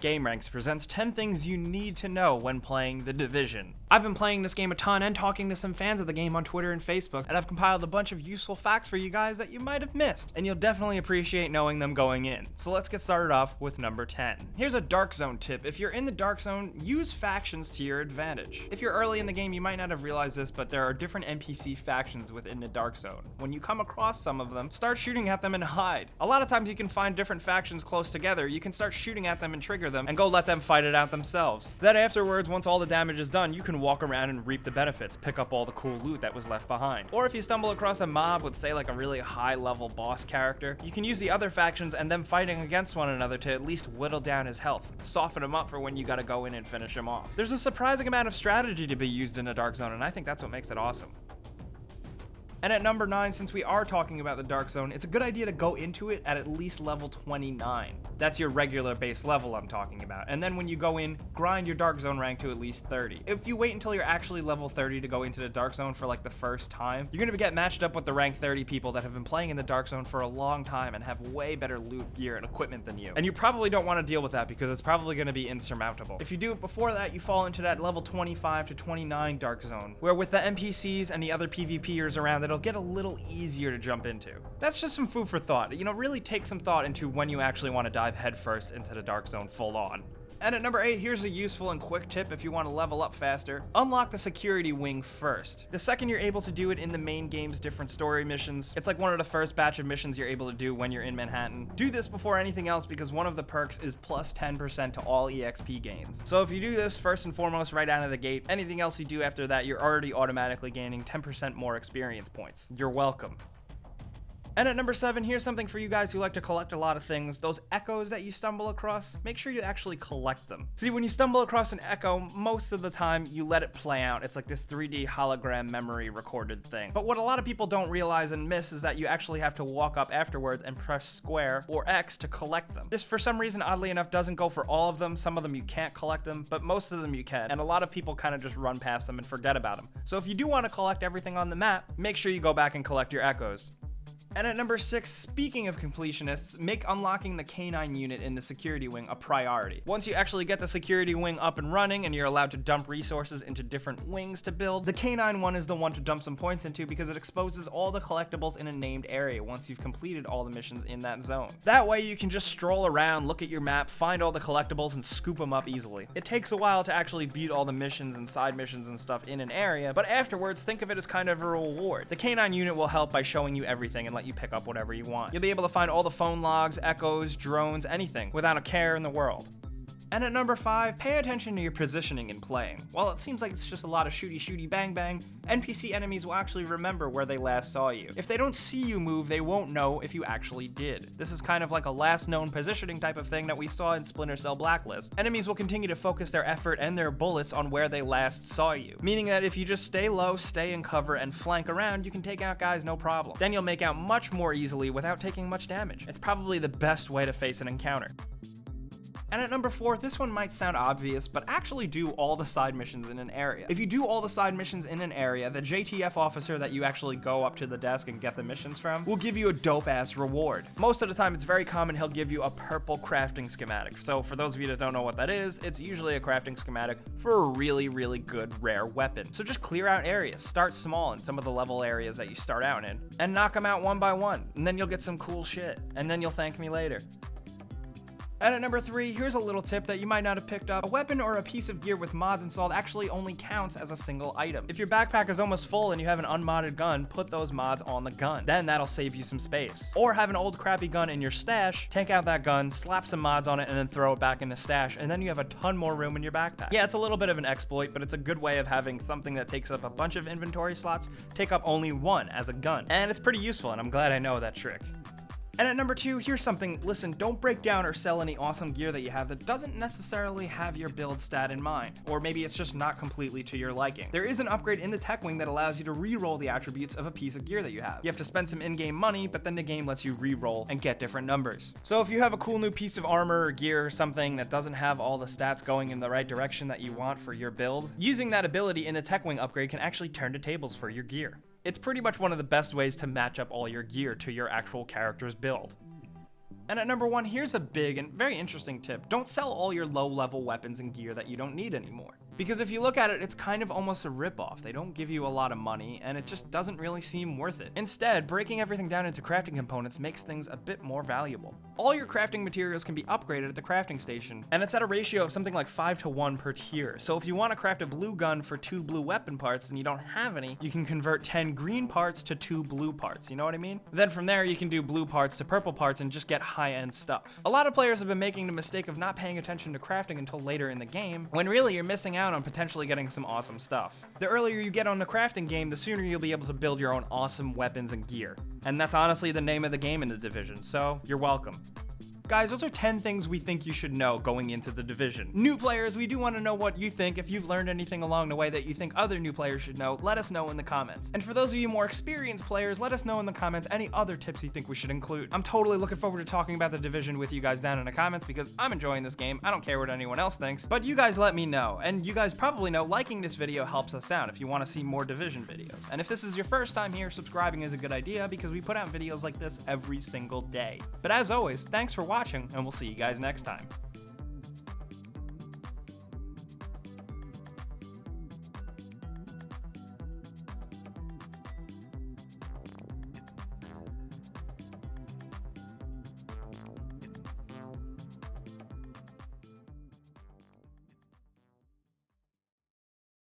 GameRanx presents 10 things you need to know when playing The Division. I've been playing this game a ton and talking to some fans of the game on Twitter and Facebook, and I've compiled a bunch of useful facts for you guys that you might have missed, and you'll definitely appreciate knowing them going in. So let's get started off with number 10. Here's a Dark Zone tip. If you're in the Dark Zone, use factions to your advantage. If you're early in the game, you might not have realized this, but there are different NPC factions within the Dark Zone. When you come across some of them, start shooting at them and hide. A lot of times you can find different factions close together. You can start shooting at them and trigger them, and go let them fight it out themselves. Then afterwards, once all the damage is done, you can walk around and reap the benefits, pick up all the cool loot that was left behind. Or if you stumble across a mob with, say, like a really high level boss character, you can use the other factions and them fighting against one another to at least whittle down his health, soften him up for when you gotta go in and finish him off. There's a surprising amount of strategy to be used in a Dark Zone, and I think that's what makes it awesome. And at number 9, since we are talking about the Dark Zone, it's a good idea to go into it at least level 29. That's your regular base level I'm talking about. And then when you go in, grind your Dark Zone rank to at least 30. If you wait until you're actually level 30 to go into the Dark Zone for like the first time, you're gonna get matched up with the rank 30 people that have been playing in the Dark Zone for a long time and have way better loot, gear, and equipment than you. And you probably don't want to deal with that because it's probably gonna be insurmountable. If you do it before that, you fall into that level 25 to 29 Dark Zone, where with the NPCs and the other PvPers around, it'll get a little easier to jump into. That's just some food for thought. Really take some thought into when you actually want to dive headfirst into the Dark Zone full on. And at number 8, here's a useful and quick tip if you want to level up faster. Unlock the security wing first. The second you're able to do it in the main game's different story missions, it's like one of the first batch of missions you're able to do when you're in Manhattan. Do this before anything else because one of the perks is plus 10% to all EXP gains. So if you do this first and foremost right out of the gate, anything else you do after that, you're already automatically gaining 10% more experience points. You're welcome. And at number 7, here's something for you guys who like to collect a lot of things. Those echoes that you stumble across, make sure you actually collect them. See, when you stumble across an echo, most of the time you let it play out. It's like this 3D hologram memory recorded thing. But what a lot of people don't realize and miss is that you actually have to walk up afterwards and press square or X to collect them. This, for some reason, oddly enough, doesn't go for all of them. Some of them you can't collect them, but most of them you can. And a lot of people kind of just run past them and forget about them. So if you do want to collect everything on the map, make sure you go back and collect your echoes. And at number 6, speaking of completionists, make unlocking the K9 unit in the security wing a priority. Once you actually get the security wing up and running and you're allowed to dump resources into different wings to build, the K9 one is the one to dump some points into because it exposes all the collectibles in a named area once you've completed all the missions in that zone. That way you can just stroll around, look at your map, find all the collectibles, and scoop them up easily. It takes a while to actually beat all the missions and side missions and stuff in an area, but afterwards think of it as kind of a reward. The K9 unit will help by showing you everything and let you pick up whatever you want. You'll be able to find all the phone logs, echoes, drones, anything, without a care in the world. And at number 5, pay attention to your positioning in playing. While it seems like it's just a lot of shooty bang bang, NPC enemies will actually remember where they last saw you. If they don't see you move, they won't know if you actually did. This is kind of like a last known positioning type of thing that we saw in Splinter Cell Blacklist. Enemies will continue to focus their effort and their bullets on where they last saw you, meaning that if you just stay low, stay in cover, and flank around, you can take out guys no problem. Then you'll make out much more easily without taking much damage. It's probably the best way to face an encounter. And at number 4, this one might sound obvious, but actually do all the side missions in an area. If you do all the side missions in an area, the JTF officer that you actually go up to the desk and get the missions from will give you a dope-ass reward. Most of the time, it's very common he'll give you a purple crafting schematic. So for those of you that don't know what that is, it's usually a crafting schematic for a really good rare weapon. So just clear out areas, start small in some of the level areas that you start out in, and knock them out one by one, and then you'll get some cool shit, and then you'll thank me later. And at number 3, here's a little tip that you might not have picked up. A weapon or a piece of gear with mods installed actually only counts as a single item. If your backpack is almost full and you have an unmodded gun, put those mods on the gun. Then that'll save you some space. Or have an old crappy gun in your stash, take out that gun, slap some mods on it, and then throw it back in the stash, and then you have a ton more room in your backpack. Yeah, it's a little bit of an exploit, but it's a good way of having something that takes up a bunch of inventory slots take up only one as a gun. And it's pretty useful, and I'm glad I know that trick. And at number 2, here's something. Listen, don't break down or sell any awesome gear that you have that doesn't necessarily have your build stat in mind, or maybe it's just not completely to your liking. There is an upgrade in the tech wing that allows you to re-roll the attributes of a piece of gear that you have. You have to spend some in-game money, but then the game lets you re-roll and get different numbers. So if you have a cool new piece of armor or gear or something that doesn't have all the stats going in the right direction that you want for your build, using that ability in the tech wing upgrade can actually turn the tables for your gear. It's pretty much one of the best ways to match up all your gear to your actual character's build. And at number 1, here's a big and very interesting tip. Don't sell all your low-level weapons and gear that you don't need anymore. Because if you look at it, it's kind of almost a ripoff. They don't give you a lot of money, and it just doesn't really seem worth it. Instead, breaking everything down into crafting components makes things a bit more valuable. All your crafting materials can be upgraded at the crafting station, and it's at a ratio of something like 5:1 per tier. So if you want to craft a blue gun for 2 blue weapon parts and you don't have any, you can convert 10 green parts to 2 blue parts, you know what I mean? Then from there, you can do blue parts to purple parts and just get high-end stuff. A lot of players have been making the mistake of not paying attention to crafting until later in the game, when really you're missing out on potentially getting some awesome stuff. The earlier you get on the crafting game, the sooner you'll be able to build your own awesome weapons and gear. And that's honestly the name of the game in the Division, so you're welcome. Guys, those are 10 things we think you should know going into the Division. New players, we do want to know what you think. If you've learned anything along the way that you think other new players should know, let us know in the comments. And for those of you more experienced players, let us know in the comments any other tips you think we should include. I'm totally looking forward to talking about the Division with you guys down in the comments because I'm enjoying this game. I don't care what anyone else thinks, but you guys let me know. And you guys probably know liking this video helps us out if you want to see more Division videos. And if this is your first time here, subscribing is a good idea because we put out videos like this every single day. But as always, thanks for watching, and we'll see you guys next time.